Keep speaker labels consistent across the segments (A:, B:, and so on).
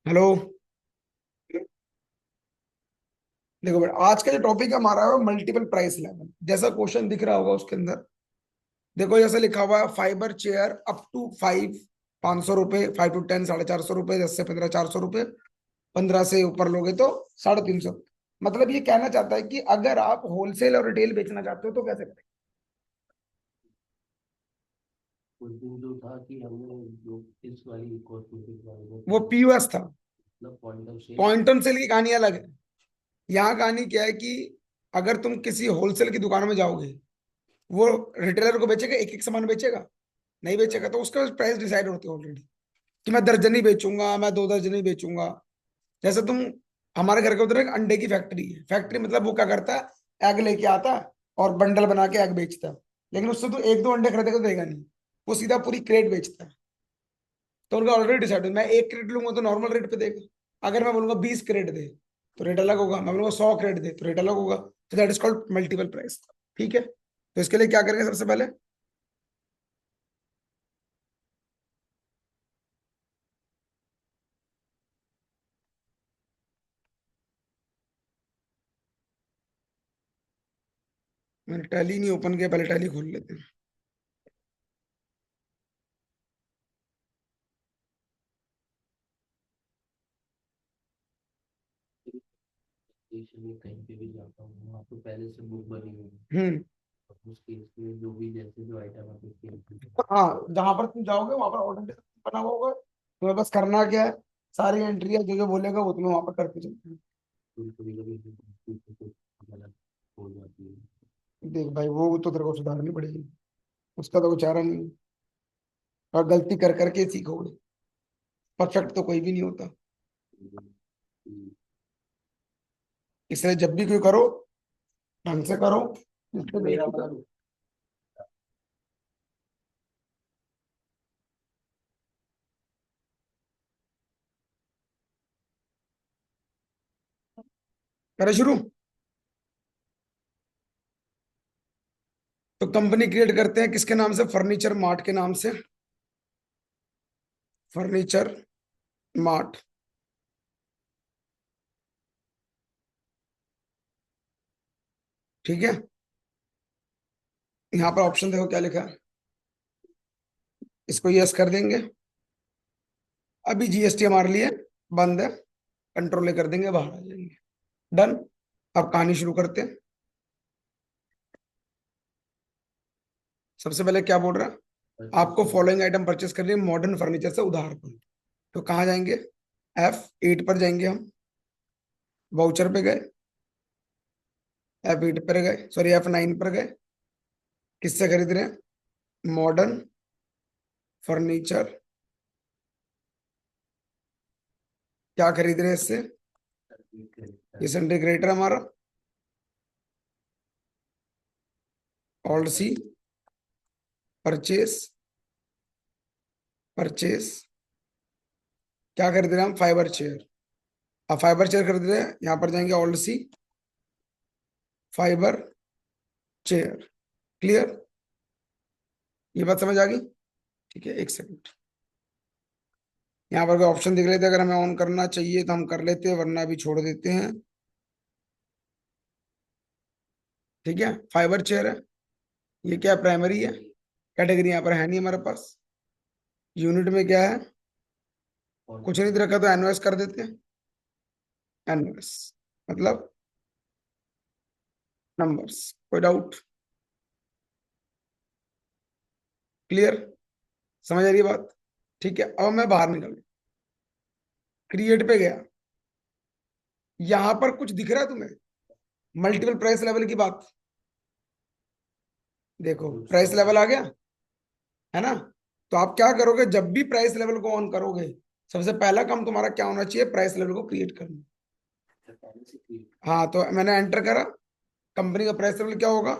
A: Hello. देखो बेटा, आज का जो टॉपिक हमारा है मल्टीपल प्राइस लेवल। जैसा क्वेश्चन दिख रहा होगा उसके अंदर देखो, जैसे लिखा हुआ है फाइबर चेयर अप टू 500 रुपए, 5 to 10 450 रुपए, 10 से 15 400 रुपए, 15 से ऊपर लोगे तो 350। मतलब ये कहना चाहता है कि अगर आप होलसेल और रिटेल बेचना चाहते हो तो कैसे करें।
B: उस दिन जो था कि हमने जो इस वाली कॉस्मेटिक वाली वो
A: वो
B: पहले
A: पीयूएस था।
B: मतलब point of sale.
A: Point on sale की कहानी अलग है। यहाँ कहानी क्या है कि अगर तुम किसी होलसेल की दुकान में जाओगे, वो रिटेलर को बेचेगा, एक एक सामान बेचेगा, नहीं बेचेगा तो उसका प्राइस डिसाइड होती है ऑलरेडी कि मैं दर्जन ही बेचूंगा, मैं 2 दर्जन ही बेचूंगा। जैसे तुम, हमारे घर के उधर एक अंडे की फैक्ट्री है। फैक्ट्री मतलब वो क्या करता है, एग लेके आता है और बंडल बना के एग बेचता है। लेकिन उससे तो एक दो अंडे खरीदेगा तो देगा नहीं, वो सीधा पूरी क्रेट बेचता है। तो उनका ऑलरेडी डिसाइड है, मैं 1 क्रेट लूंगा तो नॉर्मल रेट पे देगा। अगर मैं बोलूंगा 20 क्रेट दे तो रेट अलग होगा, मैं बोलूंगा 100 क्रेट दे तो रेट अलग होगा। तो that is called multiple price. ठीक है, तो इसके लिए क्या करेंगे सबसे पहले, मैंने टैली नहीं ओपन किया, पहले टैली खोल लेते हैं।
B: स्टेशन में कहीं पे भी जाता हूँ वहाँ तो पहले से बुक बनी हुई है।
A: हम्म।
B: और उस केस में जो भी जैसे जो आइटम है उसके
A: हाँ, जहां पर तुम जाओगे वहां पर ऑर्डर बना हुआ होगा, तुम्हें बस करना क्या है, सारी एंट्री जो जो बोलेगा वो तुम्हें वहां पर करके चलना है।
B: कभी कभी गलत हो जाती है।
A: देख भाई, वो तो तेरे को सुधारनी पड़ेगी, उसका तो कुछ चारा नहीं है। और गलती कर करके सीखोगे, परफेक्ट तो कोई भी नहीं होता। इसलिए जब भी कोई करो, ढंग से करो, जिससे बेइज्जती करो। करे शुरू। तो कंपनी क्रिएट करते हैं किसके नाम से, फर्नीचर मार्ट के नाम से। Furniture mart. ठीक है, यहाँ पर ऑप्शन देखो क्या लिखा है, इसको यस कर देंगे। अभी जीएसटी हमारे लिए बंद है, कंट्रोल कर देंगे, बाहर आ जाएंगे। डन। अब कहानी शुरू करते हैं। सबसे पहले क्या बोल रहा है,
B: परचेस
A: आपको
B: करना।
A: फॉलोइंग आइटम परचेस करनी है मॉडर्न फर्नीचर से उधार पर। तो कहाँ जाएंगे, F8 पर जाएंगे हम। वाउचर पे गए, F8 पर गए, सॉरी F9 पर गए। किससे खरीद रहे हैं, मॉडर्न फर्नीचर। क्या खरीद रहे हैं इससे, ये इंटीग्रेटर हमारा, ऑल्ड सी, परचेस, परचेस। क्या खरीद रहे हैं हम, फाइबर चेयर। अब फाइबर चेयर खरीद रहे हैं, यहाँ पर जाएंगे ऑल्ड सी, फाइबर चेयर। क्लियर, ये बात समझ आ गई। ठीक है, एक सेकंड। यहाँ पर कोई ऑप्शन दिख रहे थे, अगर हमें ऑन करना चाहिए तो हम कर लेते हैं, वरना भी छोड़ देते हैं। ठीक है, फाइबर चेयर है। ये क्या प्राइमरी है, कैटेगरी यहाँ पर है नहीं हमारे पास। यूनिट में क्या है, कुछ नहीं दे रखा तो एनओएस कर देते हैं। एनओएस मतलब नंबर्स। कोई डाउट, क्लियर, समझ आ रही है बात। ठीक है, अब मैं बाहर निकल, क्रिएट पे गया। यहां पर कुछ दिख रहा है तुम्हें, मल्टीपल प्राइस लेवल की बात। देखो प्राइस लेवल आ गया, है ना। तो आप क्या करोगे, जब भी प्राइस लेवल को ऑन करोगे, सबसे पहला काम तुम्हारा क्या होना चाहिए, प्राइस लेवल को क्रिएट करना।
B: पहले से क्रिएट।
A: हाँ, तो मैंने एंटर करा। कंपनी का प्राइस लेवल क्या होगा,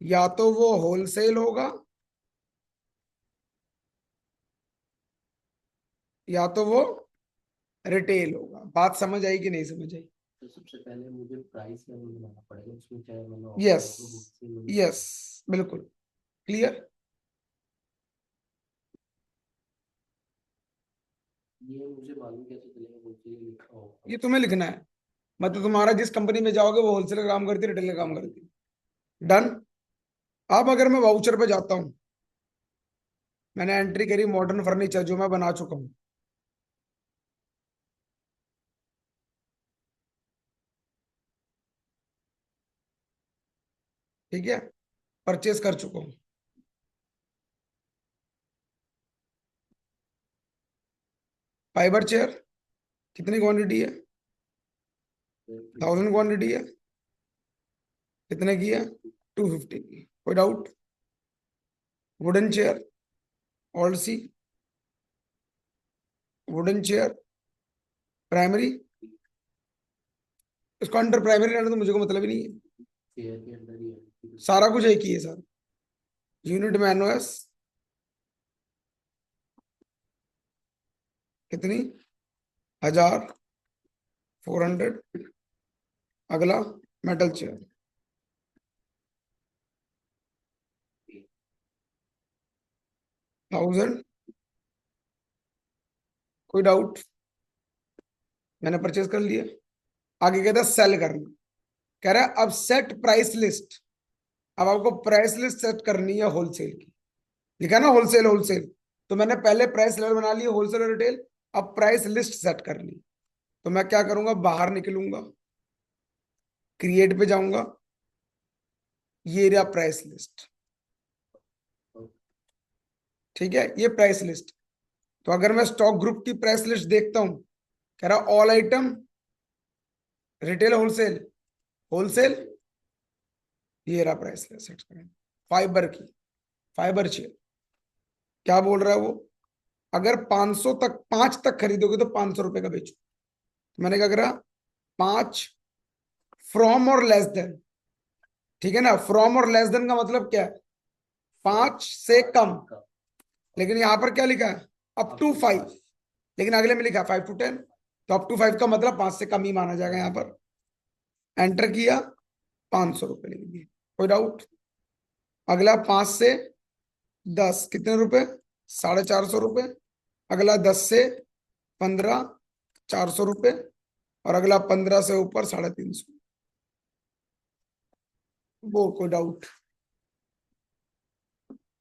A: या तो वो होलसेल होगा, या तो वो रिटेल होगा। बात समझ आई कि नहीं समझ आई।
B: तो सबसे पहले मुझे प्राइस लेवल बनाना पड़ेगा उसमें चाहे मैंने
A: यस,
B: ऑफलाइन हो होलसेल
A: यस, बिल्कुल क्लियर।
B: ये मुझे मालूम कैसे चलेगा ये लिखा होगा।
A: ये तुम्हें लिखना है। मतलब तुम्हारा जिस कंपनी में जाओगे वो होलसेलर काम करती है, रिटेलर काम करती है। डन। अब अगर मैं वाउचर पे जाता हूँ, मैंने एंट्री करी मॉडर्न फर्नीचर जो मैं बना चुका हूँ। ठीक है, परचेस कर चुका हूँ। फाइबर चेयर कितनी क्वांटिटी है? 1000 क्वांटिटी है। कितने की है? 250 की। कोई डाउट? वुडन चेयर, ऑल्ड सी, वुडन चेयर प्राइमरी। इसको अंडर प्राइमरी रहने तो मुझे को मतलब ही नहीं है।
B: चेयर के अंदर ही है।
A: सारा कुछ एक ही है सर। यूनिट में एनओएस कितनी? 1400। अगला मेटल चेयर 1000। कोई डाउट? मैंने परचेज कर लिया। आगे कहता है सेल करना। कह रहा है अब सेट प्राइस लिस्ट। अब आपको प्राइस लिस्ट सेट करनी है होलसेल की। लिखा ना होलसेल होलसेल। तो मैंने पहले प्राइस लेवल बना लिया होलसेल और रिटेल। अब प्राइस लिस्ट सेट करनी। तो मैं क्या करूंगा, बाहर निकलूंगा, क्रिएट पे जाऊंगा, ये रहा प्राइस लिस्ट। ठीक है, ये प्राइस लिस्ट। तो अगर मैं स्टॉक ग्रुप की प्राइस लिस्ट देखता हूं, कह रहा all item retail wholesale, wholesale, ये रहा प्राइस लिस्ट सेट करें। फाइबर की, फाइबर चेयर क्या बोल रहा है वो, अगर 500 तक 5 तक खरीदोगे तो 500 रुपए का बेचो। तो मैंने क्या करा, 5 फ्रॉम और लेस देन। ठीक है ना, फ्रॉम और लेस देन का मतलब क्या है? 5 से कम। लेकिन यहां पर क्या लिखा है? Up to 5। लेकिन अगले में लिखा 5 to 10। तो अप टू 5 का मतलब 5 से कम ही माना जाएगा। यहां पर एंटर किया, 500 रुपए लिख दिए। कोई डाउट? अगला 5 से 10 कितने रुपए? 450 रुपए। अगला 10 से 15, 400 रुपए। और अगला 15 से ऊपर 350। वो कोई डाउट?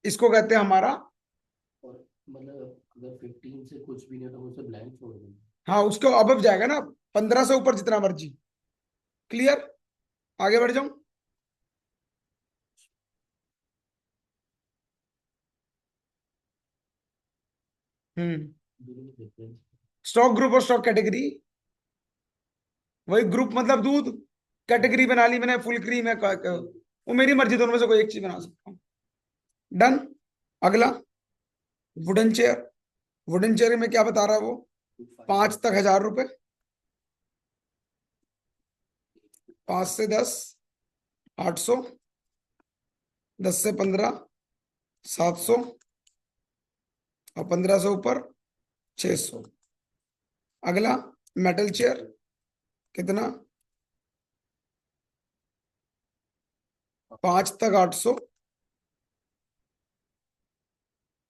A: इसको कहते हैं हमारा।
B: और मतलब अगर 15 से कुछ भी नहीं तो मुझे ब्लैंक छोड़ देना।
A: हाँ, उसको अब जाएगा ना, 15 से ऊपर जितना मर्जी। क्लियर? आगे बढ़ जाऊं? हम्म।
B: दोनों में डिफरेंस।
A: स्टॉक ग्रुप और स्टॉक कैटेगरी, वही ग्रुप मतलब दूध। कैटेगरी बना ली मैंने, फुल क्रीम है वो मेरी मर्जी, दोनों में से कोई एक चीज बना सकता हूँ। डन। अगला वुडन चेयर। वुडन चेयर में क्या बता रहा है वो? 5 तक 1000 रुपए, 5 से 10 800, 10 से 15 700, और 15 से ऊपर 600। अगला मेटल चेयर कितना? 5 तक 800,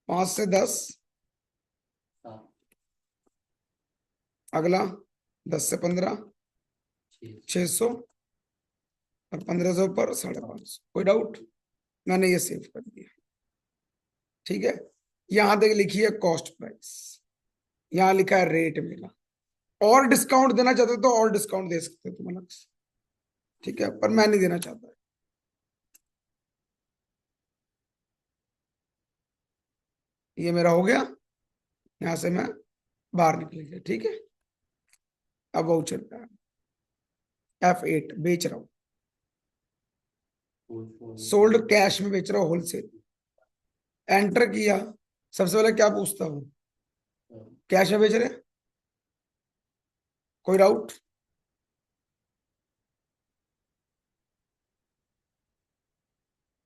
A: 5 से 10। अगला 10 से 15 600, और 15 से ऊपर 550। कोई डाउट? मैंने ये सेव कर दिया। ठीक है, यहां तक लिखी है कॉस्ट प्राइस, यहां लिखा है रेट मेरा। और डिस्काउंट देना चाहते हो तो और डिस्काउंट दे सकते हो तुम अलग से। ठीक है, पर मैं नहीं देना चाहता। ये मेरा हो गया। यहां से मैं बाहर निकल गया। ठीक है, अब वाउचर का F8 बेच रहा हूं। सोल्ड कैश में बेच रहा हूँ होलसेल। एंटर किया, सबसे पहले क्या पूछता हूँ, कैश में बेच रहे हैं? कोई डाउट?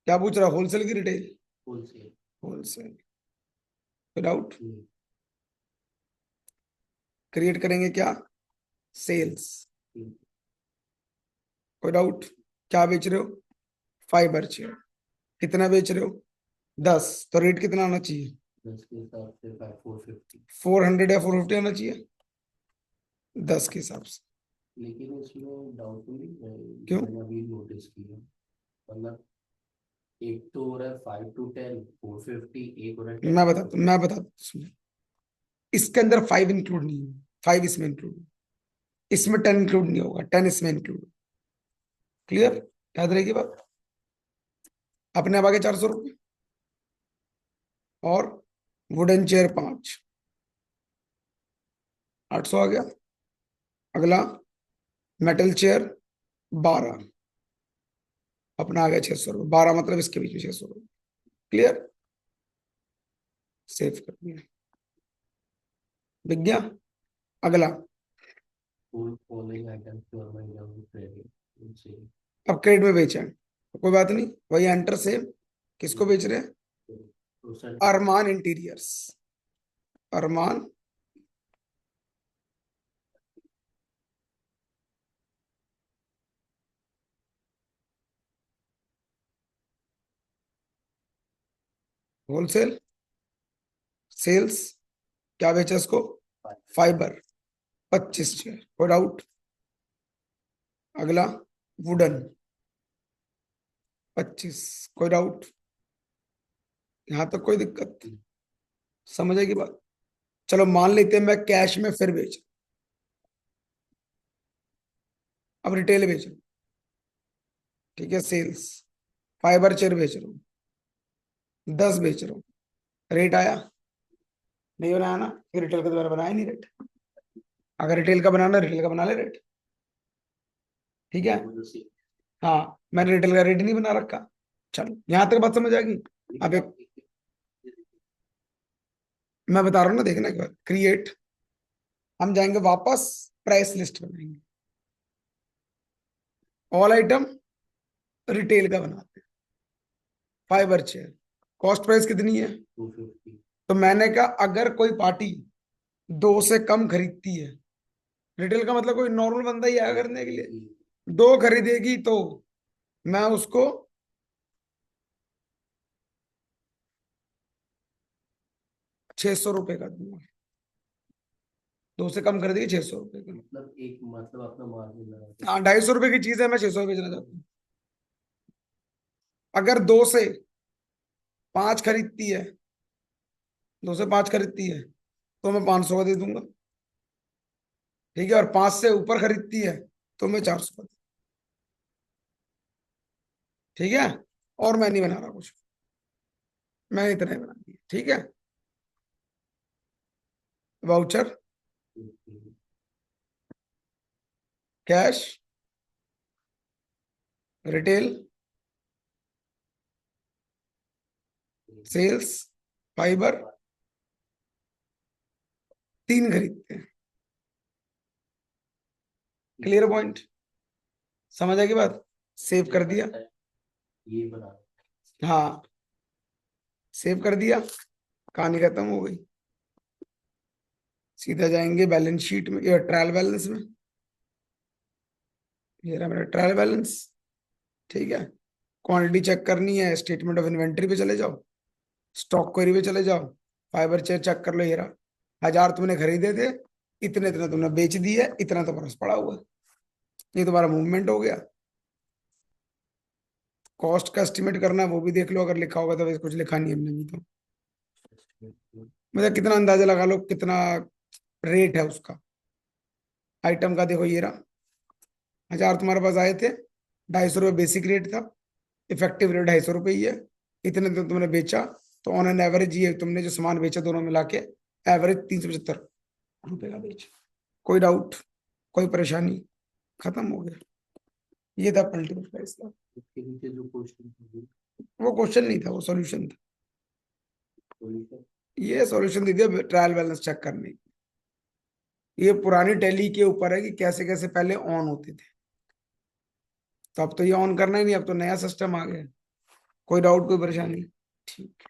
A: क्या पूछ रहा है, होलसेल की रिटेल?
B: होलसेल।
A: होलसेल। कोई डाउट? क्रिएट करेंगे क्या? सेल्स। कोई डाउट? क्या बेच रहे हो? Fibre chair. कितना बेच रहे हो? 10। तो रेट कितना आना चाहिए?
B: 10 के हिसाब से 450।
A: 400 या 450 आना चाहिए। 10 के हिसाब से।
B: लेकिन इसमें डाउटफुल नहीं है,
A: क्यों?
B: मैंने अभी नोटिस किया, मतलब एक तो हो रहा है 5 to 10 450, एक हो रहा है 10 to 50।
A: मैं बताता हूँ, सुनिए। इसके अंदर 5 इंक्लूड नहीं है, 5 इसमें इंक्लूड, इसमें 10 इंक्लूड नहीं होगा, 10 इसमें इंक्लूड। क्लियर? याद रहेगी बात। अपने अब आगे 400 रुपये। और वुडन चेयर 5, 800 आ गया। अगला मेटल चेयर 12, अपना आ गया 600 रुपये। 12 मतलब इसके बीच में 600 रुपये। क्लियर? सेव कर दिया। बिक गया। अगला,
B: full following items to American credit उनसे।
A: अब क्रेडिट में बेचा है तो कोई बात नहीं, वही एंटर सेव। किसको बेच रहे हैं?
B: परसेंट।
A: अरमान इंटीरियर्स। अरमान होलसेल सेल्स, क्या बेचा इसको? Fibre 25 chair. कोई डाउट? अगला वुडन 25। कोई डाउट? यहां तक कोई दिक्कत? समझ आएगी बात। चलो मान लेते हैं मैं कैश में फिर बेच, अब रिटेल बेच रहा हूं। ठीक है, सेल्स फाइबर चेयर बेच रहा हूँ, 10 बेच रहा हूँ। रेट आया? नहीं बनाया ना, रिटेल का दोबारा बनाया नहीं रेट। अगर रिटेल का बनाना, रिटेल का बना ले रेट। ठीक है। हाँ, मैंने रिटेल का रेट नहीं बना रखा। चलो यहां तक बात समझ आ गई। अब एक मैं बता रहा हूँ ना, देखना एक बार। क्रिएट, हम जाएंगे वापस, प्राइस लिस्ट बनाएंगे, ऑल आइटम रिटेल का बनाते हैं। फाइबर चेयर कॉस्ट प्राइस कितनी है?
B: 250।
A: तो मैंने कहा अगर कोई पार्टी 2 से कम खरीदती है, रिटेल का मतलब कोई नॉर्मल बंदा ही आया करने के लिए, 2 खरीदेगी तो मैं उसको 600 रुपये का दूंगा। 2 से कम खरीदेगी 600 रुपये का।
B: मतलब एक, मतलब अपना मार्जिन लगा के।
A: हाँ, 250 रुपये की चीज है, मैं 600 बेचना चाहता हूँ। अगर 2 से 5 खरीदती है, 2 से 5 खरीदती है तो मैं 500 का दे दूंगा। ठीक है, और 5 से ऊपर खरीदती है तो मैं 400 का। ठीक है, और मैं नहीं बना रहा कुछ, मैं इतना ही बना दिया। ठीक है, voucher, cash, retail, sales, fibre, 3 खरीदते हैं। Clear point? समझ आएगी बात। सेव कर दिया।
B: ये बना।
A: हाँ, सेव कर दिया, कहानी खत्म हो गई। सीधा जाएंगे बैलेंस शीट में या ट्रायल बैलेंस में। ये रहा मेरा ट्रायल बैलेंस। ठीक है, क्वांटिटी चेक करनी है, स्टेटमेंट ऑफ इन्वेंट्री पे चले जाओ, स्टॉक क्वेरी पे चले जाओ, फाइबर चेयर चेक कर लो। ये रहा, 1000 तुमने खरीदे थे, इतने इतने तुमने बेच दिए, इतना तो बरस पड़ा हुआ है। ये तुम्हारा मूवमेंट हो गया। कॉस्ट का एस्टिमेट करना है, वो भी देख लो, अगर लिखा होगा तो। वैसे कुछ लिखा नहीं हमने भी तो। मतलब कितना अंदाजा लगा लो, कितना रेट है उसका। आइटम का देखो, ये रहा, 1000 तुम्हारे पास आए थे, 250 रुपये बेसिक रेट था, इफेक्टिव रेट 250 रुपये ही है। इतने तो तुमने बेचा, तो ऑन एन एवरेज ये तुमने जो सामान बेचा दोनों मिला के, एवरेज 375 रुपये का बेचा। कोई डाउट? कोई परेशानी? खत्म हो गया। ये था अल्टीमेट प्राइस का।
B: उसके नीचे जो क्वेश्चन
A: वो क्वेश्चन नहीं था, वो सॉल्यूशन था।
B: सॉल्यूशन।
A: ये सॉल्यूशन दे दिया ट्रायल बैलेंस चेक करने की। ये पुरानी टैली के ऊपर है कि कैसे कैसे पहले ऑन होते थे। तो अब तो ये ऑन करना ही नहीं, अब तो नया सिस्टम आ गया। कोई डाउट, कोई परेशानी? ठीक।